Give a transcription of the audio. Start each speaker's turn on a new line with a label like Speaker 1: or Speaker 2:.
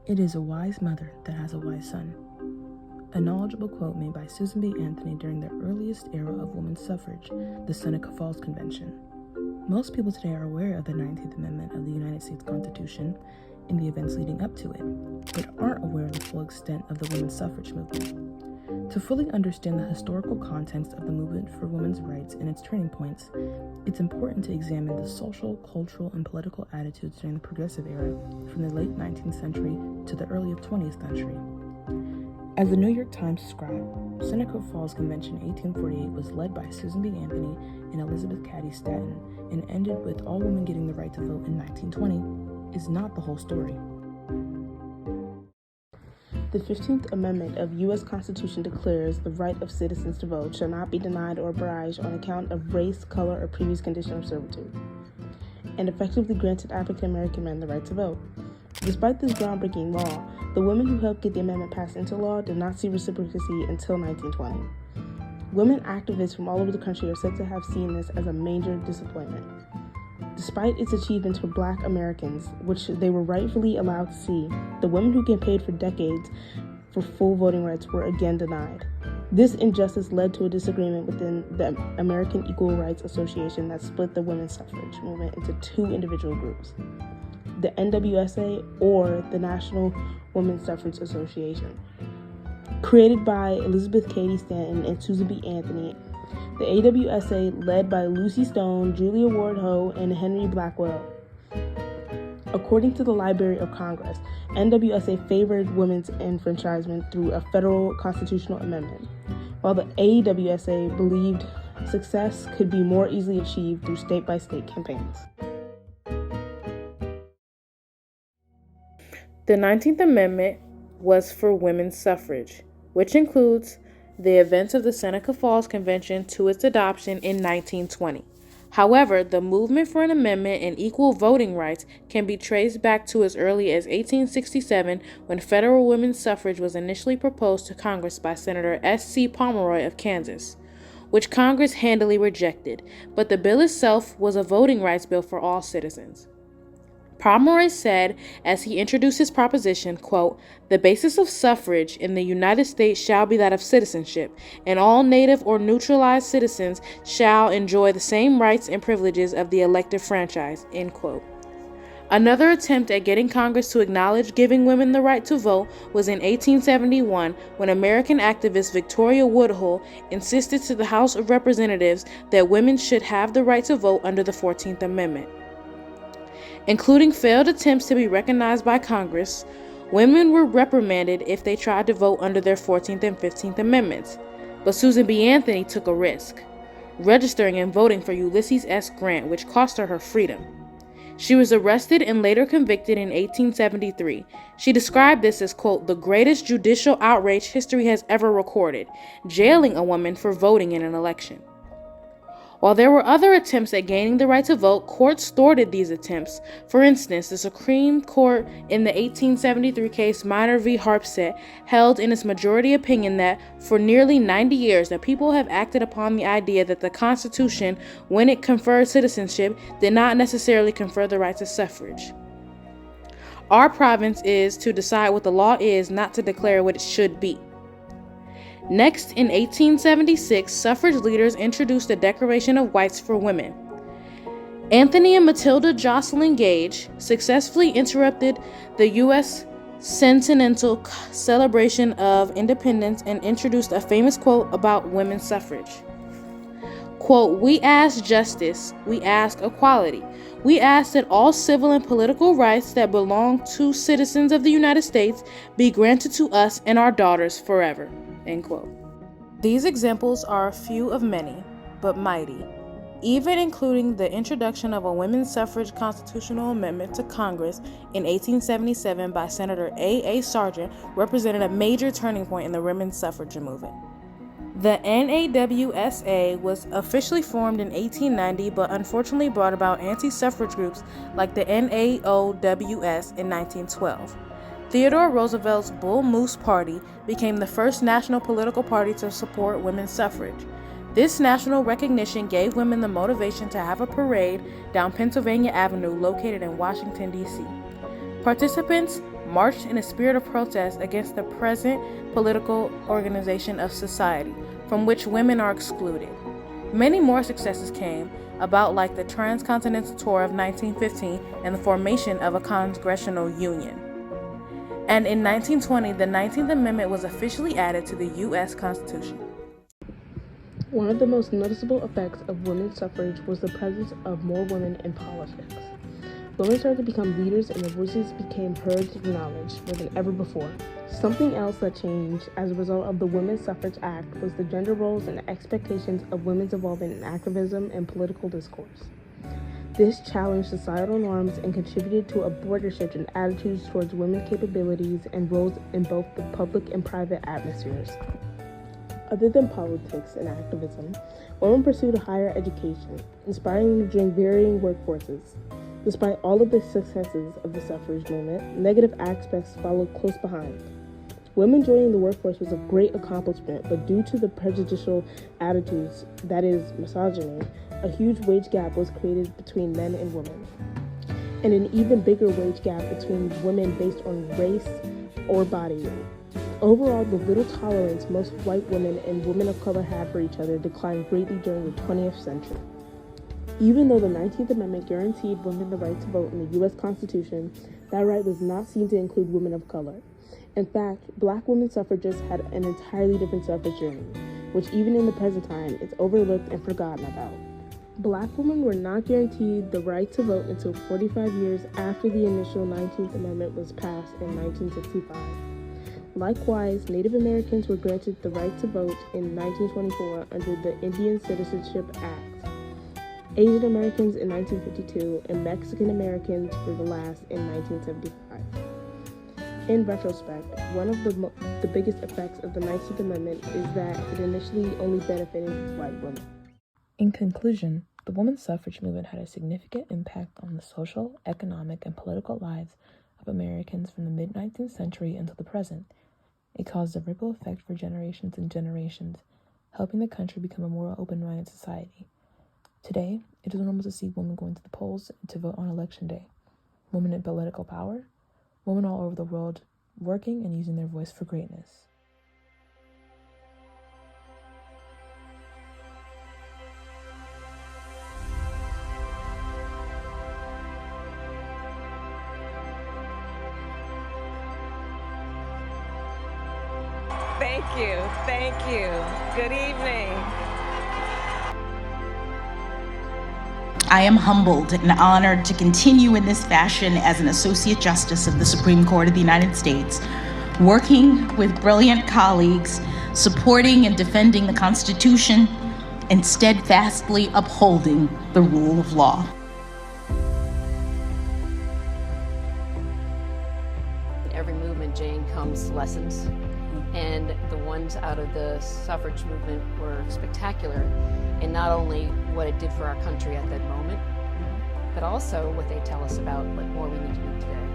Speaker 1: It is a wise mother that has a wise son. A knowledgeable quote made by Susan B. Anthony during the earliest era of women's suffrage, the Seneca Falls Convention. Most people today are aware of the 19th Amendment of the United States Constitution and the events leading up to it, but aren't aware of the full extent of the women's suffrage movement. To fully understand the historical context of the movement for women's rights and its turning points, it's important to examine the social, cultural, and political attitudes during the Progressive Era from the late 19th century to the early 20th century. As the New York Times described, Seneca Falls Convention 1848 was led by Susan B. Anthony and Elizabeth Cady Stanton and ended with all women getting the right to vote in 1920 is not the whole story.
Speaker 2: The 15th Amendment of U.S. Constitution declares the right of citizens to vote shall not be denied or abridged on account of race, color, or previous condition of servitude, and effectively granted African American men the right to vote. Despite this groundbreaking law, the women who helped get the amendment passed into law did not see reciprocity until 1920. Women activists from all over the country are said to have seen this as a major disappointment. Despite its achievements for Black Americans, which they were rightfully allowed to see, the women who campaigned for decades for full voting rights were again denied. This injustice led to a disagreement within the American Equal Rights Association that split the women's suffrage movement into two individual groups: the NWSA or the National Women's Suffrage Association. Created by Elizabeth Cady Stanton and Susan B. Anthony, the AWSA, led by Lucy Stone, Julia Ward Howe, and Henry Blackwell. According to the Library of Congress, NWSA favored women's enfranchisement through a federal constitutional amendment, while the AWSA believed success could be more easily achieved through state-by-state campaigns.
Speaker 3: The 19th Amendment was for women's suffrage, which includes the events of the Seneca Falls Convention to its adoption in 1920. However, the movement for an amendment and equal voting rights can be traced back to as early as 1867, when federal women's suffrage was initially proposed to Congress by Senator S.C. Pomeroy of Kansas, which Congress handily rejected, but the bill itself was a voting rights bill for all citizens. Pomeroy said, as he introduced his proposition, quote, "The basis of suffrage in the United States shall be that of citizenship, and all native or neutralized citizens shall enjoy the same rights and privileges of the elective franchise," end quote. Another attempt at getting Congress to acknowledge giving women the right to vote was in 1871, when American activist Victoria Woodhull insisted to the House of Representatives that women should have the right to vote under the 14th Amendment. Including failed attempts to be recognized by Congress, women were reprimanded if they tried to vote under their 14th and 15th Amendments. But Susan B. Anthony took a risk, registering and voting for Ulysses S. Grant, which cost her her freedom. She was arrested and later convicted in 1873. She described this as, quote, "the greatest judicial outrage history has ever recorded, jailing a woman for voting in an election." While there were other attempts at gaining the right to vote, courts thwarted these attempts. For instance, the Supreme Court in the 1873 case Minor v. Harpsett held in its majority opinion that for nearly 90 years the people have acted upon the idea that the Constitution, when it conferred citizenship, did not necessarily confer the right to suffrage. Our province is to decide what the law is, not to declare what it should be. Next, in 1876, suffrage leaders introduced the Declaration of Rights for Women. Anthony and Matilda Jocelyn Gage successfully interrupted the U.S. centennial celebration of independence and introduced a famous quote about women's suffrage. Quote, "We ask justice, we ask equality. We ask that all civil and political rights that belong to citizens of the United States be granted to us and our daughters forever." End quote. These examples are a few of many, but mighty. Even including the introduction of a women's suffrage constitutional amendment to Congress in 1877 by Senator A. Sargent represented a major turning point in the women's suffrage movement. The NAWSA was officially formed in 1890, but unfortunately brought about anti-suffrage groups like the NAOWS in 1912. Theodore Roosevelt's Bull Moose Party became the first national political party to support women's suffrage. This national recognition gave women the motivation to have a parade down Pennsylvania Avenue located in Washington, D.C. Participants marched in a spirit of protest against the present political organization of society, from which women are excluded. Many more successes came about, like the Transcontinental Tour of 1915 and the formation of a Congressional Union. And in 1920, the 19th Amendment was officially added to the U.S. Constitution.
Speaker 2: One of the most noticeable effects of women's suffrage was the presence of more women in politics. Women started to become leaders and their voices became heard and acknowledged more than ever before. Something else that changed as a result of the Women's Suffrage Act was the gender roles and expectations of women's involvement in activism and political discourse. This challenged societal norms and contributed to a broader shift in attitudes towards women's capabilities and roles in both the public and private atmospheres. Other than politics and activism, women pursued a higher education, inspiring them to join varying workforces. Despite all of the successes of the suffrage movement, negative aspects followed close behind. Women joining the workforce was a great accomplishment, but due to the prejudicial attitudes, that is, misogyny, a huge wage gap was created between men and women, and an even bigger wage gap between women based on race or body weight. Overall, the little tolerance most white women and women of color had for each other declined greatly during the 20th century. Even though the 19th Amendment guaranteed women the right to vote in the U.S. Constitution, that right was not seen to include women of color. In fact, black women suffragists had an entirely different suffrage journey, which even in the present time is overlooked and forgotten about. Black women were not guaranteed the right to vote until 45 years after the initial 19th Amendment was passed in 1965. Likewise, Native Americans were granted the right to vote in 1924 under the Indian Citizenship Act. Asian Americans in 1952, and Mexican Americans were the last in 1975. In retrospect, one of the biggest effects of the 19th Amendment is that it initially only benefited white women.
Speaker 1: In conclusion, the women's suffrage movement had a significant impact on the social, economic, and political lives of Americans from the mid-19th century until the present. It caused a ripple effect for generations and generations, helping the country become a more open-minded society. Today, it is normal to see women going to the polls to vote on election day, women in political power, women all over the world working and using their voice for greatness.
Speaker 4: Thank you. Good evening.
Speaker 5: I am humbled and honored to continue in this fashion as an Associate Justice of the Supreme Court of the United States, working with brilliant colleagues, supporting and defending the Constitution, and steadfastly upholding the rule of law.
Speaker 4: In every movement, Jane, comes lessons, and the ones out of the suffrage movement were spectacular in not only what it did for our country at that moment, but also what they tell us about what more we need to do today.